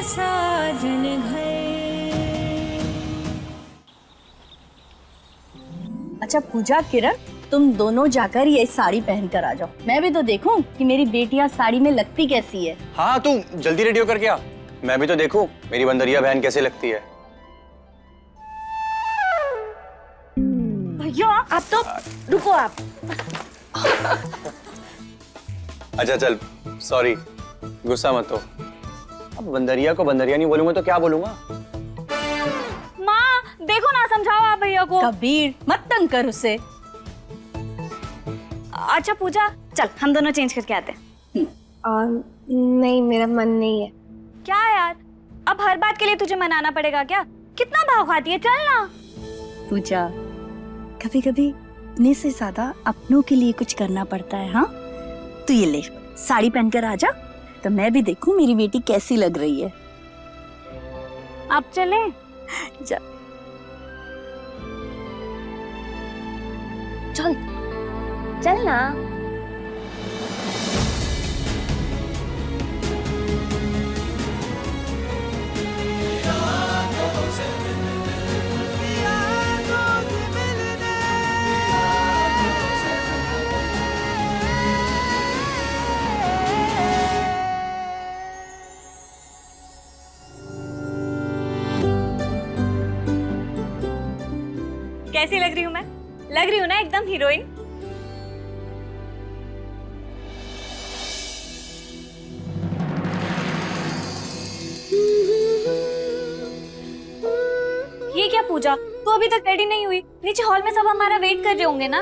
साजन घर। अच्छा पूजा, किरण, तुम दोनों जाकर ये साड़ी पहनकर आ जाओ। मैं भी तो देखूं कि मेरी बेटियां साड़ी में लगती कैसी है। हाँ तू जल्दी रेडी होकर के आ, मैं भी तो देखूं मेरी बंदरिया बहन कैसे लगती है। भैया आप तो रुको आप। अच्छा चल, सॉरी, गुस्सा मत हो। अब बंदरिया को बंदरिया नहीं बोलूंगा तो क्या बोलूंगा? माँ देखो ना, समझाओ आप भैया को। कबीर मत तंग कर उसे। अच्छा पूजा, चल हम दोनों चेंज करके आते हैं। नहीं, मेरा मन नहीं है। क्या यार, अब हर बात के लिए तुझे मनाना पड़ेगा क्या? कितना भाव खाती है, चल ना। पूजा, कभी कभी अपने से ज्यादा अपनों के लिए कुछ करना पड़ता है। हाँ तू ये ले, साड़ी पहनकर आ जा तो मैं भी देखूं मेरी बेटी कैसी लग रही है। अब चले? जा। चल चल ना। कैसी लग रही हूँ मैं? लग रही हूँ ना एकदम हीरोइन। ये क्या पूजा, तू अभी तक रेडी नहीं हुई? नीचे हॉल में सब हमारा वेट कर रहे होंगे ना।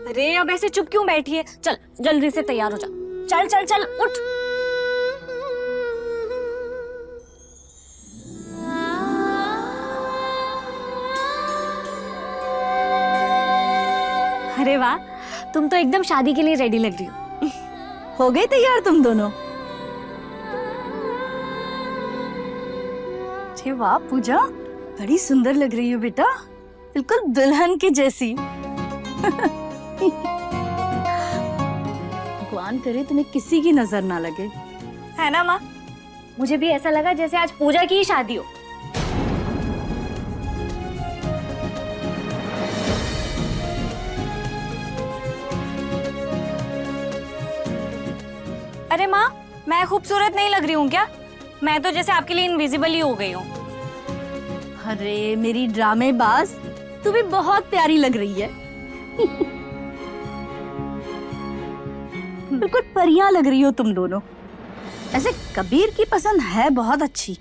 अरे अब ऐसे चुप क्यों बैठी है? चल जल्दी से तैयार हो जा। चल चल चल उठ। अरे वाह, तुम तो एकदम शादी के लिए रेडी लग रही हो। हो गए तैयार तुम दोनों? अरे वाह पूजा, बड़ी सुंदर लग रही हो बेटा, बिल्कुल दुल्हन की जैसी। भगवान करे तुम्हें किसी की नजर ना लगे। है ना माँ? मुझे भी ऐसा लगा जैसे आज पूजा की ही शादी हो। अरे माँ, मैं खूबसूरत नहीं लग रही हूँ क्या? मैं तो जैसे आपके लिए इनविजिबल ही हो गई हूँ। अरे मेरी ड्रामेबाज, तू भी बहुत प्यारी लग रही है। बिल्कुल परियां लग रही हो तुम दोनों। ऐसे कबीर की पसंद है बहुत अच्छी।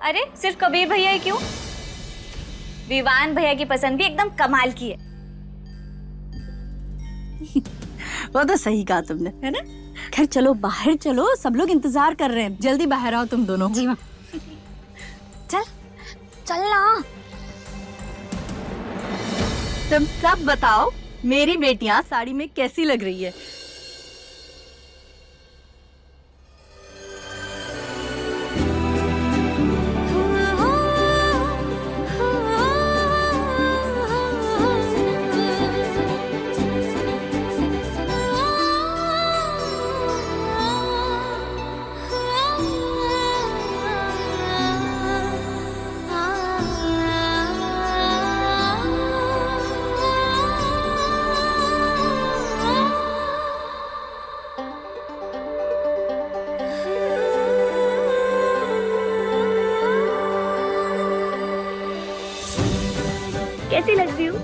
अरे सिर्फ कबीर भैया ही क्यों, विवान भैया की पसंद भी एकदम कमाल की है। वो तो सही कहा तुमने, है ना? खैर चलो बाहर चलो, सब लोग इंतजार कर रहे हैं, जल्दी बाहर आओ तुम दोनों। जी माँ। चल चल ना। तुम सब बताओ मेरी बेटियां साड़ी में कैसी लग रही है? कैसी लग रही हूँ?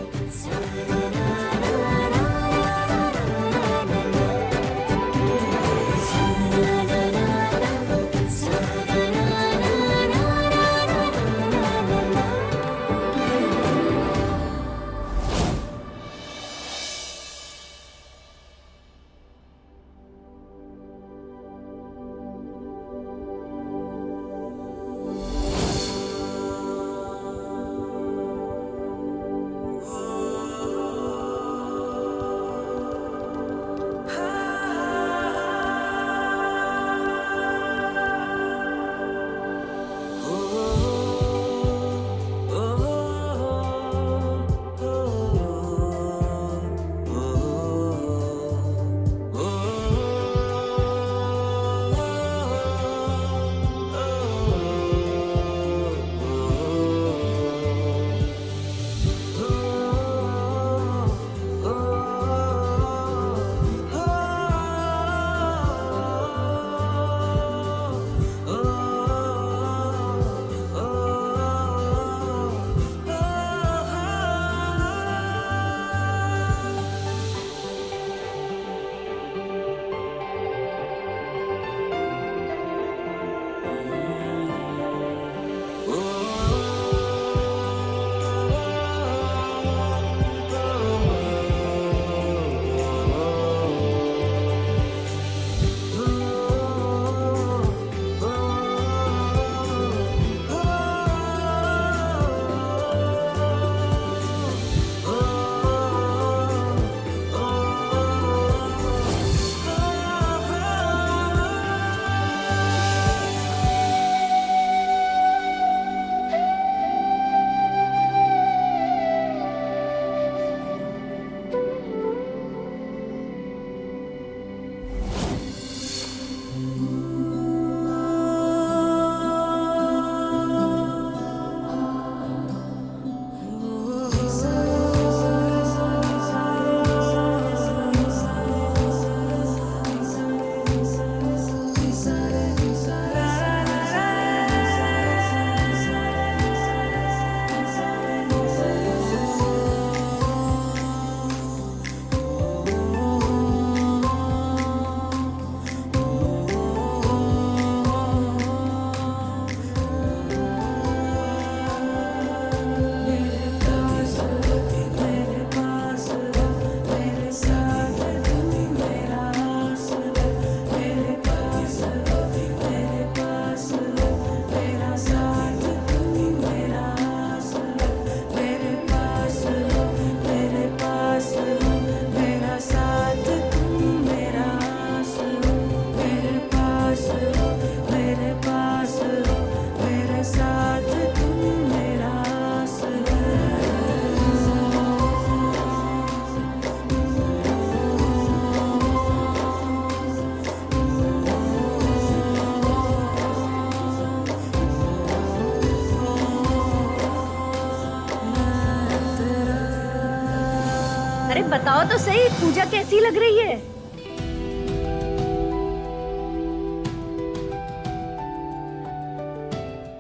अरे बताओ तो सही, पूजा कैसी लग रही है?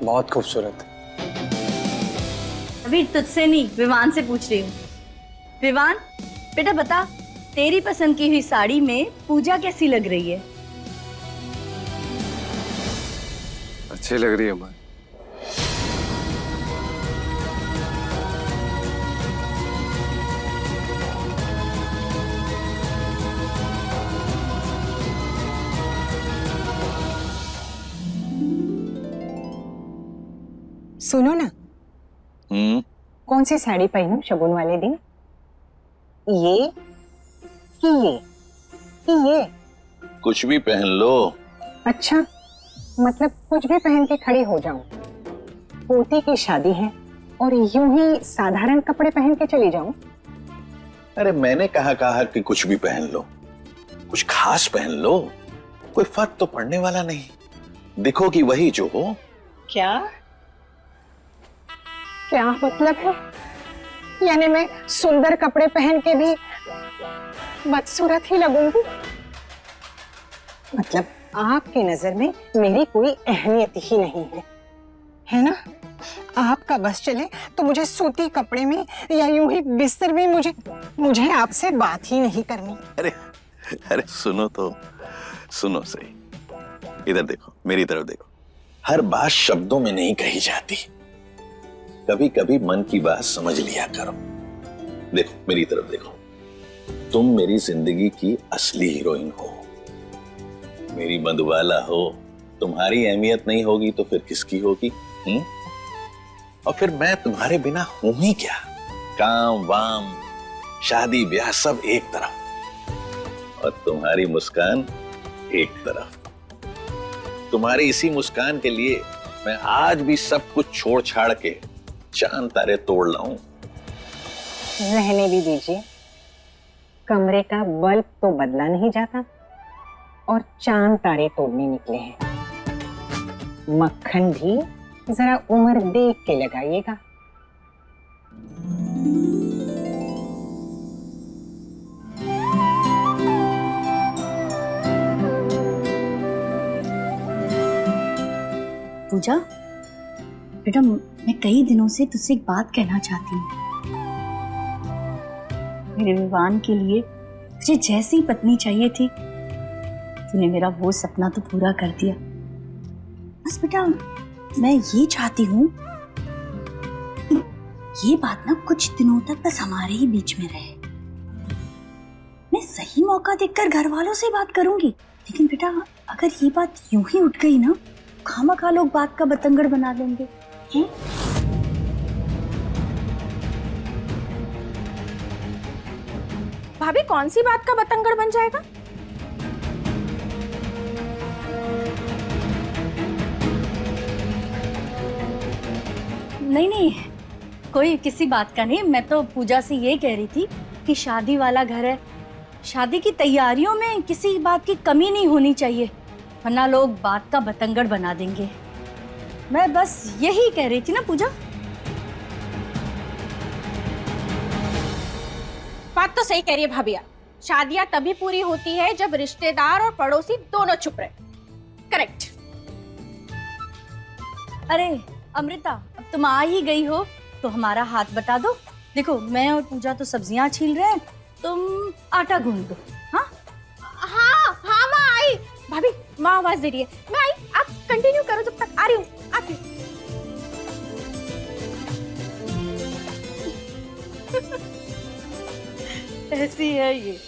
बहुत खूबसूरत। अभी तुझसे नहीं, विवान से पूछ रही हूँ। विवान, बेटा बता, तेरी पसंद की हुई साड़ी में पूजा कैसी लग रही है? अच्छी लग रही है माँ। सुनो ना, कौन सी साड़ी पहनूं शगुन वाले दिन? ये कि ये कि ये? कुछ भी पहन लो। अच्छा, मतलब कुछ भी पहन के खड़ी हो जाऊं? पोती की शादी है और यूं ही साधारण कपड़े पहन के चली जाऊं? अरे मैंने कहा कि कुछ भी पहन लो, कुछ खास पहन लो, कोई फर्क तो पड़ने वाला नहीं, दिखोगी वही जो हो। क्या क्या मतलब है? यानी मैं सुंदर कपड़े पहन के भी बदसूरत ही लगूंगी? मतलब आपकी नजर में मेरी कोई अहमियत ही नहीं है ना? आपका बस चले तो मुझे सूती कपड़े में या यूं ही बिस्तर में मुझे आपसे बात ही नहीं करनी। अरे अरे सुनो तो, सुनो सही, इधर देखो, मेरी तरफ देखो। हर बात शब्दों में नहीं कही जाती, कभी कभी मन की बात समझ लिया करो। देखो मेरी तरफ देखो, तुम मेरी जिंदगी की असली हीरोइन हो, मेरी मधुबाला हो। तुम्हारी अहमियत नहीं होगी तो फिर किसकी होगी? और फिर मैं तुम्हारे बिना हूं ही क्या? काम वाम शादी ब्याह सब एक तरफ और तुम्हारी मुस्कान एक तरफ। तुम्हारी इसी मुस्कान के लिए मैं आज भी सब कुछ छोड़ छाड़ के चांद तारे तोड़ लाऊं। रहने भी दीजिए, कमरे का बल्ब तो बदला नहीं जाता और चांद तारे तोड़ने निकले हैं। मक्खन भी जरा उम्र देख के लगाइएगा। पूजा, बेटा मैं कई दिनों से तुझसे एक बात कहना चाहती हूँ। मेरे विवान के लिए तुझे जैसी पत्नी चाहिए थी, तूने मेरा वो सपना तो पूरा कर दिया। बस बेटा मैं ये चाहती हूँ ये बात ना कुछ दिनों तक बस हमारे ही बीच में रहे। मैं सही मौका देखकर घर वालों से बात करूंगी, लेकिन बेटा अगर ये बात यूं ही उठ गई ना, खामखा लोग बात का बतंगड़ बना देंगे। भाभी कौन सी बात का बतंगड़ बन जाएगा? नहीं नहीं, कोई किसी बात का नहीं। मैं तो पूजा से ये कह रही थी कि शादी वाला घर है, शादी की तैयारियों में किसी बात की कमी नहीं होनी चाहिए, वरना लोग बात का बतंगड़ बना देंगे। मैं बस यही कह रही थी ना पूजा। बात तो सही कह रही है भाभी। शादियां तभी पूरी होती है जब रिश्तेदार और पड़ोसी दोनों चुप रहे। करेक्ट। अरे अमृता, अब तुम आ ही गई हो तो हमारा हाथ बटा दो। देखो मैं और पूजा तो सब्जियां छील रहे हैं, तुम आटा गूंद दो। हाँ हाँ हाँ माँ आई। भाभी माँ आवाज दे रही है, मैं आई, आप कंटिन्यू करो, जब तक आ रही हूँ। आती हूँ। ऐसी है ये।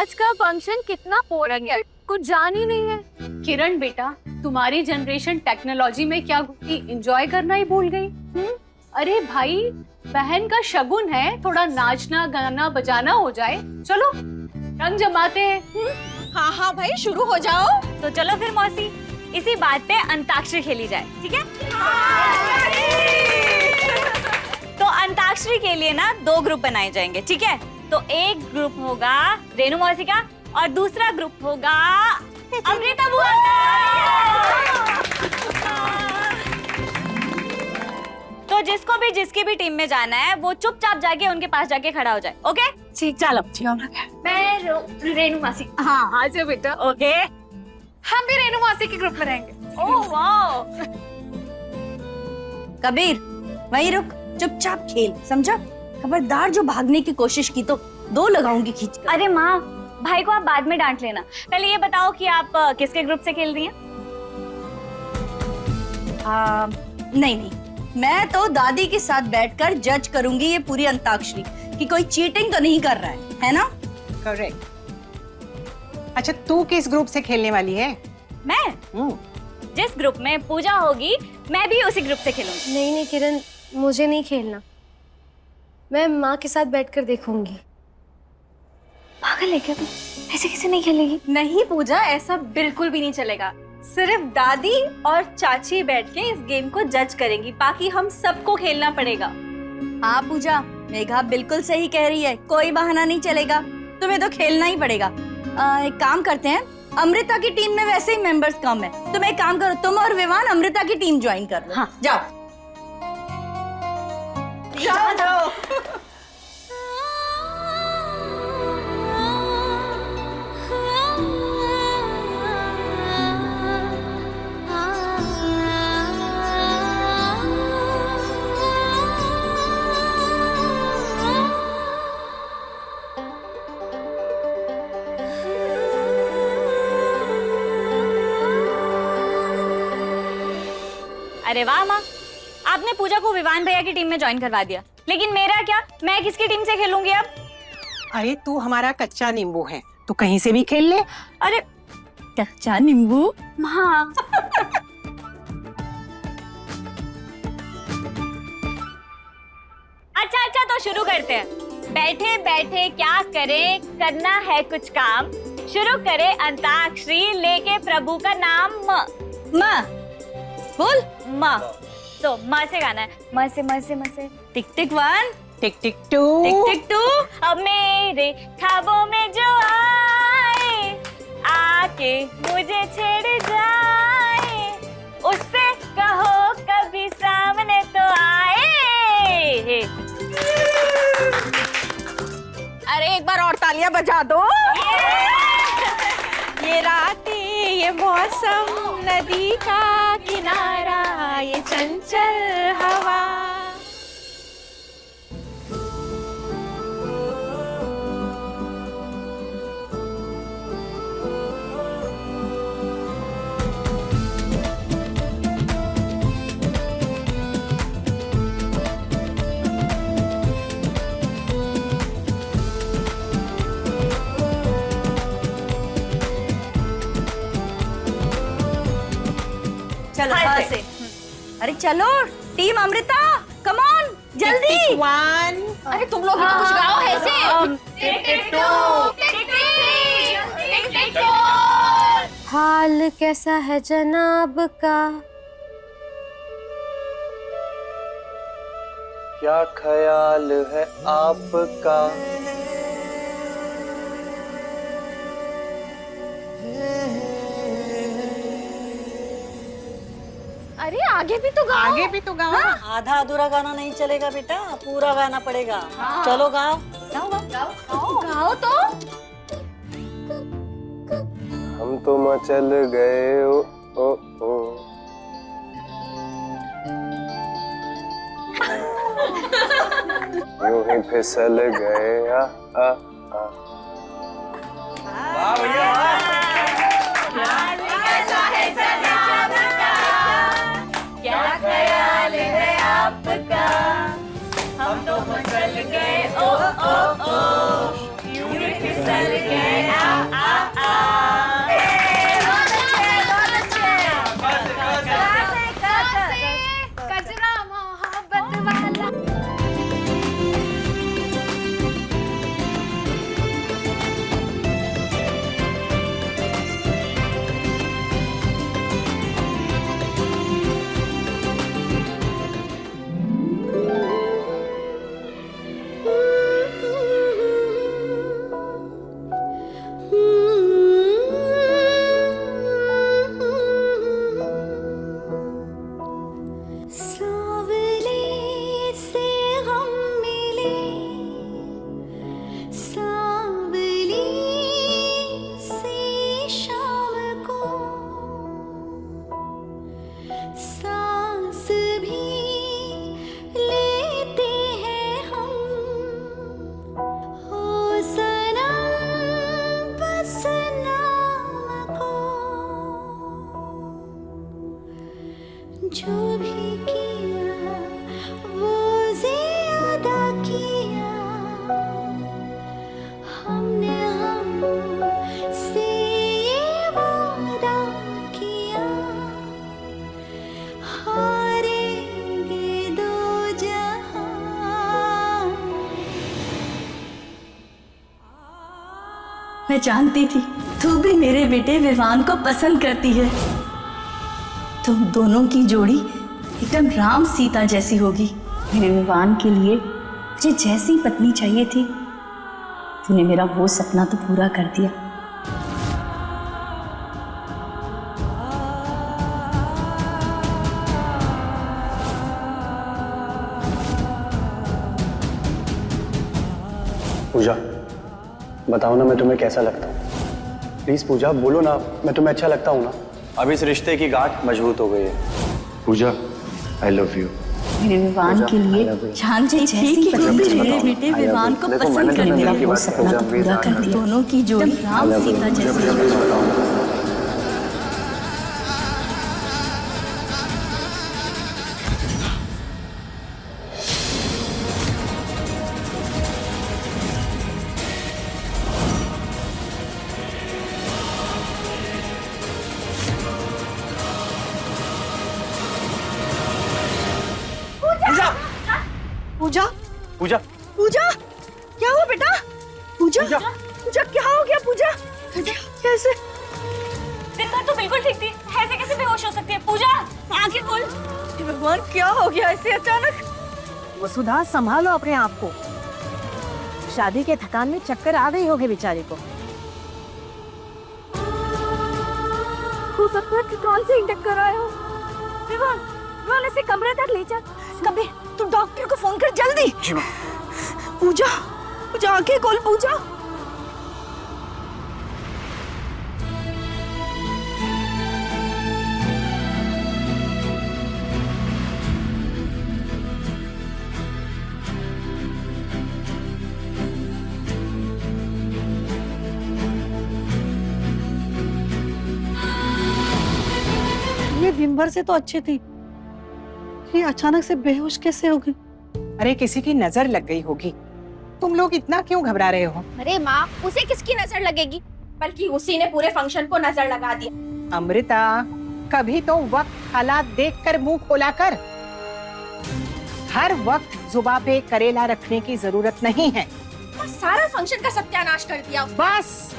आज का फंक्शन कितना बोरिंग है, कुछ जान ही नहीं है। किरण बेटा, तुम्हारी जनरेशन टेक्नोलॉजी में क्या घुसी, एंजॉय करना ही भूल गई। अरे भाई, बहन का शगुन है, थोड़ा नाचना गाना बजाना हो जाए। चलो रंग जमाते हैं। हाँ हाँ भाई, शुरू हो जाओ। तो चलो फिर मौसी, इसी बात पे अंताक्षरी खेली जाए, ठीक है? तो अंताक्षरी के लिए ना 2 ग्रुप बनाए जाएंगे, ठीक है? तो एक ग्रुप होगा रेणु मौसी का और दूसरा ग्रुप होगा अमृता बुआ का। तो जिसकी भी टीम में जाना है वो चुपचाप जाके उनके पास जाके खड़ा हो जाए, ओके? ठीक, चलो। मैं रेणु मौसी। हाँ, आजा बेटा। ओके, हम भी रेणु मौसी के ग्रुप में रहेंगे। Oh wow. कबीर वहीं रुक, चुपचाप खेल, समझा? खबरदार जो भागने की कोशिश की तो 2 लगाऊंगी खींच कर। अरे माँ, भाई को आप बाद में डांट लेना। पहले ये बताओ कि आप किसके ग्रुप से खेल रही हैं? नहीं, मैं तो दादी के साथ बैठकर जज करूंगी ये पूरी अंताक्षरी कि कोई चीटिंग तो नहीं कर रहा है ना? करेक्ट। अच्छा, तू किस ग्रुप से खेलने वाली है? मैं जिस ग्रुप में पूजा होगी मैं भी उसी ग्रुप से खेलूंगी। नहीं किरण, मुझे नहीं खेलना। मैं माँ के साथ बैठकर देखूंगी। पागल है क्या तू? ऐसे कैसे नहीं खेलेगी? नहीं पूजा, ऐसा बिल्कुल भी नहीं चलेगा। सिर्फ दादी और चाची बैठ के इस गेम को जज करेंगी, बाकी हम सबको खेलना पड़ेगा। हाँ पूजा, मेघा बिल्कुल सही कह रही है, कोई बहाना नहीं चलेगा, तुम्हें तो खेलना ही पड़ेगा। एक काम करते हैं, अमृता की टीम में वैसे ही मेंबर्स कम है, तुम एक काम करो, तुम और विवान अमृता की टीम ज्वाइन कर लो। हाँ, जाओ जाओ। अरे वाह माँ, आपने पूजा को विवान भैया की टीम में ज्वाइन करवा दिया, लेकिन मेरा क्या? मैं किसकी टीम से खेलूंगी अब? अरे तू हमारा कच्चा नींबू है, तू कहीं से भी खेल ले। अरे कच्चा नींबू? हाँ। अच्छा तो शुरू करते हैं। बैठे बैठे क्या करें, करना है कुछ काम, शुरू करें अंताक्षरी, लेके प्रभु का नाम। माँ बोल। माँ, तो माँ से गाना है। माँ से टिक टिक 1, टिक टिक 2, टिक टिक 2। अब मेरे ख्वाबों में जो आए, आके मुझे छेड़ जाए, उससे कहो कभी सामने तो आए। अरे एक बार और तालियां बजा दो। ये रातें, ये मौसम, नदी का किनारा, ये चंचल हवा। चलो हाथ से। अरे चलो टीम अमृता, कम ऑन जल्दी। 1। अरे तुम लोग भी तो कुछ गाओ ऐसे। हाल कैसा है जनाब का? क्या ख्याल है आपका? अरे आगे भी तो गाओ। आगे भी तो गाओ। आधा अधूरा गाना नहीं चलेगा बेटा, पूरा गाना पड़ेगा। चलो गाओ। गाओ तो। हम तो मचल गए ओ ओ ओ। यूं ही फिसल गए आ आ आ। वाह भैया वाह। क्या ख्याल है आपका, हम तो फिसल गए ओ ओ ओ, यूं ही फिसल गए आ आ आ। बहुत अच्छे। जो भी किया वो ज़्यादा किया, हमने हमसे ये वादा किया, हारेंगे दो जहां। मैं जानती थी तू भी मेरे बेटे विवान को पसंद करती है। तुम दोनों की जोड़ी एकदम राम सीता जैसी होगी। मेरे विवान के लिए मुझे जैसी पत्नी चाहिए थी, तूने मेरा वो सपना तो पूरा कर दिया। पूजा, बताओ ना मैं तुम्हें कैसा लगता हूँ? प्लीज पूजा बोलो ना, मैं तुम्हें अच्छा लगता हूँ ना? अब इस रिश्ते की गांठ मजबूत हो गई है। पूजा, आई लव यू। मेरे विवान के लिए जानती थी कि तू भी मेरे बेटे विवान को पसंद करती है। वो सपना तो पूरा कर दिया। दोनों की जोड़ी राम सीता जैसी होगी। पूजा पूजा, पूजा क्या हुआ बेटा? पूजा पूजा क्या हो गया? पूजा कैसे? दिन भर तो बिल्कुल ठीक थी, ऐसे कैसे बेहोश हो सकती है? पूजा आंखें खोल। हे भगवान क्या हो गया ऐसे अचानक? वसुधा संभालो अपने आप को, शादी के थकान में चक्कर आ गई होगी बेचारे को। हो सकता है कि कौन से इंजेक्ट कराया हो। विवान ऐसे कमरे तक ले जा। कभी तू डॉक्टर को फोन कर जल्दी। पूजा पूजा आंखें खोल पूजा। ये दिन भर से तो अच्छी थी, ये अचानक से बेहोश कैसे हो गई? अरे किसी की नजर लग गई होगी। तुम लोग इतना क्यों घबरा रहे हो? अरे माँ, उसे किसकी नजर लगेगी? बल्कि उसी ने पूरे फंक्शन को नजर लगा दिया। अमृता, कभी तो वक्त हालात देखकर मुंह खोला कर। हर वक्त जुबान पे करेला रखने की जरूरत नहीं है। और सारा फंक्शन का सत्यानाश कर दिया। बस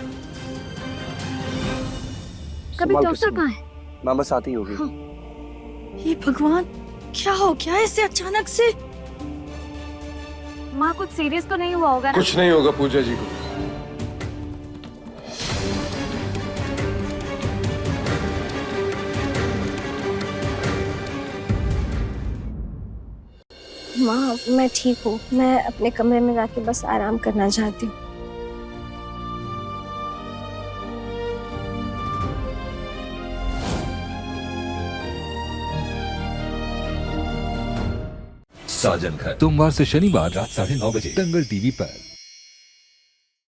कभी डॉक्टर कहाँ है? माँ बस आती होगी। ये भगवान क्या हो गया ऐसे अचानक से? माँ कुछ सीरियस तो नहीं हुआ होगा ना? कुछ नहीं होगा पूजा जी को। माँ मैं ठीक हूँ, मैं अपने कमरे में जाके बस आराम करना चाहती हूँ। साजन घर सोमवार से शनिवार रात 9:30 बजे दंगल टीवी पर।